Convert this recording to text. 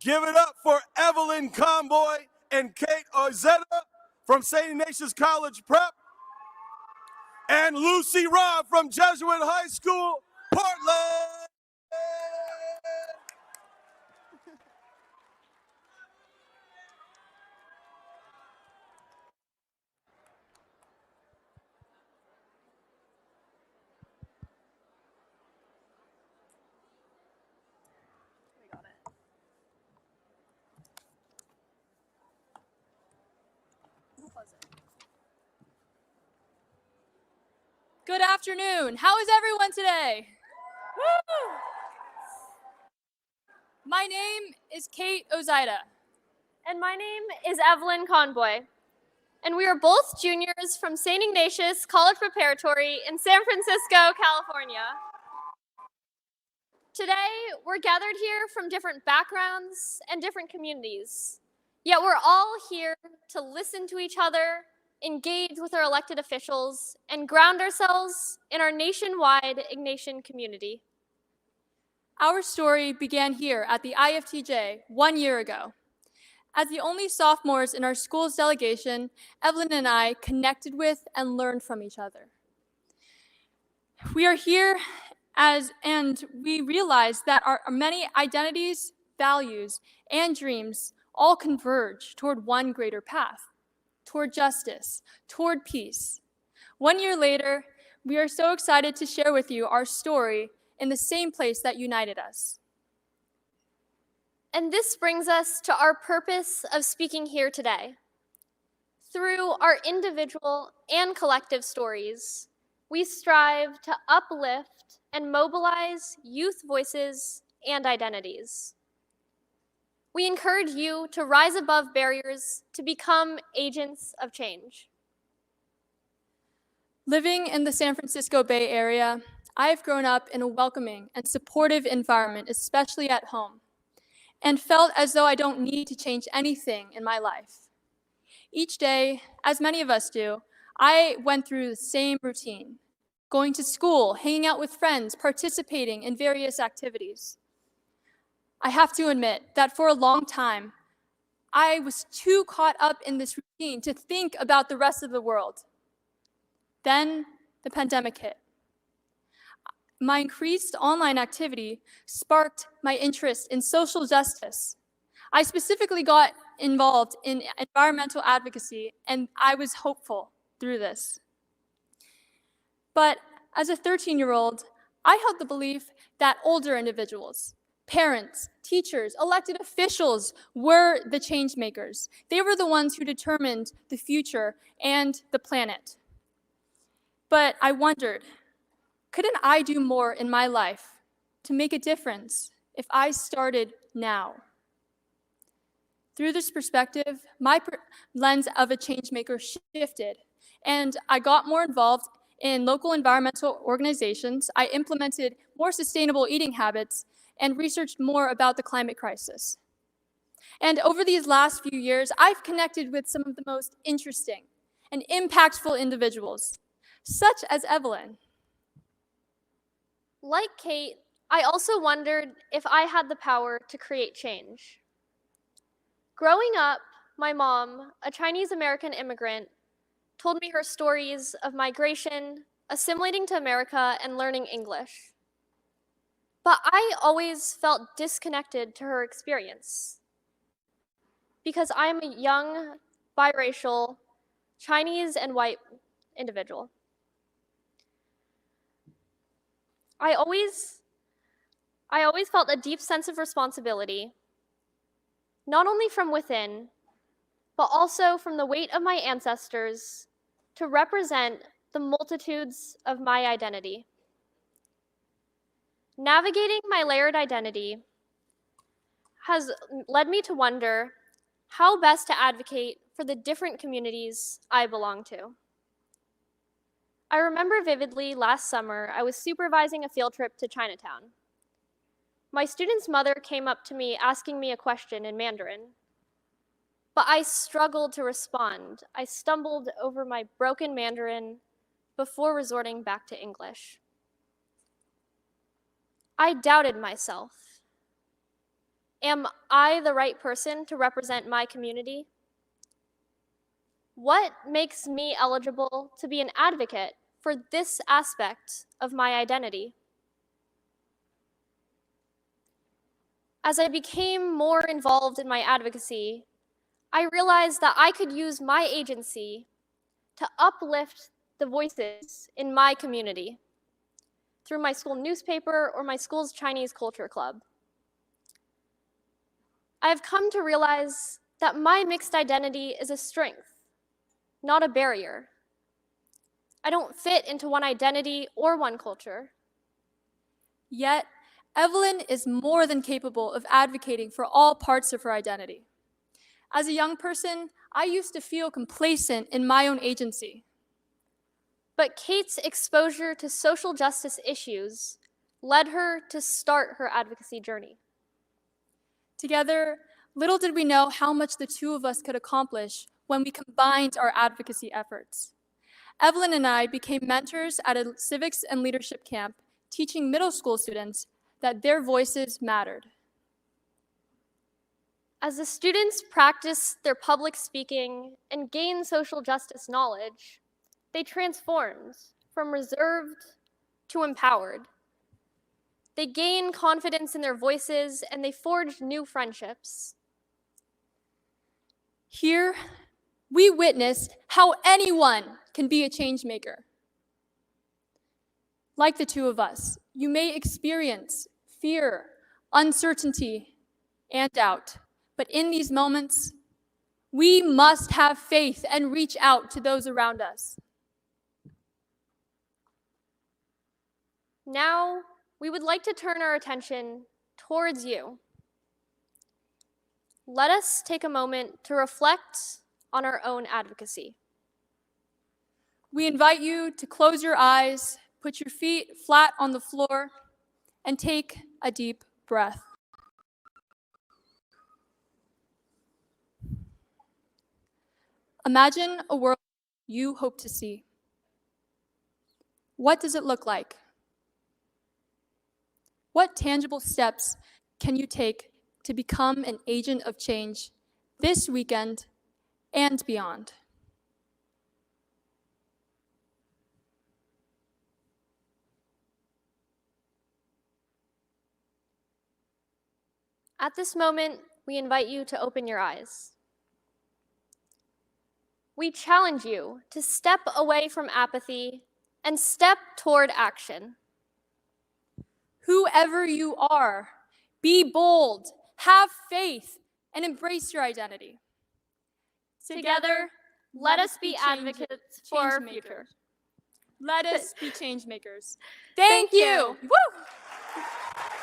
Give it up for Evelyn Conboy and Kate Ozaeta from St. Ignatius College Prep, and Lucy Robb from Jesuit High School, Portland. Good afternoon. How is everyone today? Woo! My name is Kate Ozaeta. And my name is Evelyn Conboy. And we are both juniors from St. Ignatius College Preparatory in San Francisco, California. Today, we're gathered here from different backgrounds and different communities. Yet we're all here to listen to each other, engage with our elected officials, and ground ourselves in our nationwide Ignatian community. Our story began here at the IFTJ 1 year ago. As the only sophomores in our school's delegation, Evelyn and I connected with and learned from each other. We are here and we realize that our many identities, values, and dreams all converge toward one greater path, toward justice, toward peace. 1 year later, we are so excited to share with you our story in the same place that united us. And this brings us to our purpose of speaking here today. Through our individual and collective stories, we strive to uplift and mobilize youth voices and identities. We encourage you to rise above barriers to become agents of change. Living in the San Francisco Bay Area, I have grown up in a welcoming and supportive environment, especially at home, and felt as though I don't need to change anything in my life. Each day, as many of us do, I went through the same routine, going to school, hanging out with friends, participating in various activities. I have to admit that for a long time, I was too caught up in this routine to think about the rest of the world. Then the pandemic hit. My increased online activity sparked my interest in social justice. I specifically got involved in environmental advocacy, and I was hopeful through this. But as a 13-year-old, I held the belief that older individuals, parents, teachers, elected officials were the change makers. They were the ones who determined the future and the planet. But I wondered, couldn't I do more in my life to make a difference if I started now? Through this perspective, my lens of a change maker shifted, and I got more involved in local environmental organizations. I implemented more sustainable eating habits and researched more about the climate crisis. And over these last few years, I've connected with some of the most interesting and impactful individuals, such as Evelyn. Like Kate, I also wondered if I had the power to create change. Growing up, my mom, a Chinese-American immigrant, told me her stories of migration, assimilating to America, and learning English. But I always felt disconnected to her experience because I'm a young, biracial, Chinese and white individual. I always felt a deep sense of responsibility, not only from within, but also from the weight of my ancestors to represent the multitudes of my identity. Navigating my layered identity has led me to wonder how best to advocate for the different communities I belong to. I remember vividly last summer, I was supervising a field trip to Chinatown. My student's mother came up to me asking me a question in Mandarin, but I struggled to respond. I stumbled over my broken Mandarin before resorting back to English. I doubted myself. Am I the right person to represent my community? What makes me eligible to be an advocate for this aspect of my identity? As I became more involved in my advocacy, I realized that I could use my agency to uplift the voices in my community through my school newspaper or my school's Chinese culture club. I have come to realize that my mixed identity is a strength, not a barrier. I don't fit into one identity or one culture. Yet, Evelyn is more than capable of advocating for all parts of her identity. As a young person, I used to feel complacent in my own agency. But Kate's exposure to social justice issues led her to start her advocacy journey. Together, little did we know how much the two of us could accomplish when we combined our advocacy efforts. Evelyn and I became mentors at a civics and leadership camp, teaching middle school students that their voices mattered. As the students practiced their public speaking and gained social justice knowledge, they transformed from reserved to empowered. They gained confidence in their voices and they forged new friendships. Here, we witnessed how anyone can be a change maker. Like the two of us, you may experience fear, uncertainty, and doubt. But in these moments, we must have faith and reach out to those around us. Now, we would like to turn our attention towards you. Let us take a moment to reflect on our own advocacy. We invite you to close your eyes, put your feet flat on the floor, and take a deep breath. Imagine a world you hope to see. What does it look like? What tangible steps can you take to become an agent of change this weekend and beyond? At this moment, we invite you to open your eyes. We challenge you to step away from apathy and step toward action. Whoever you are, be bold, have faith, and embrace your identity. Together, let us be advocates for our future. Let us be change makers. Thank you. Woo!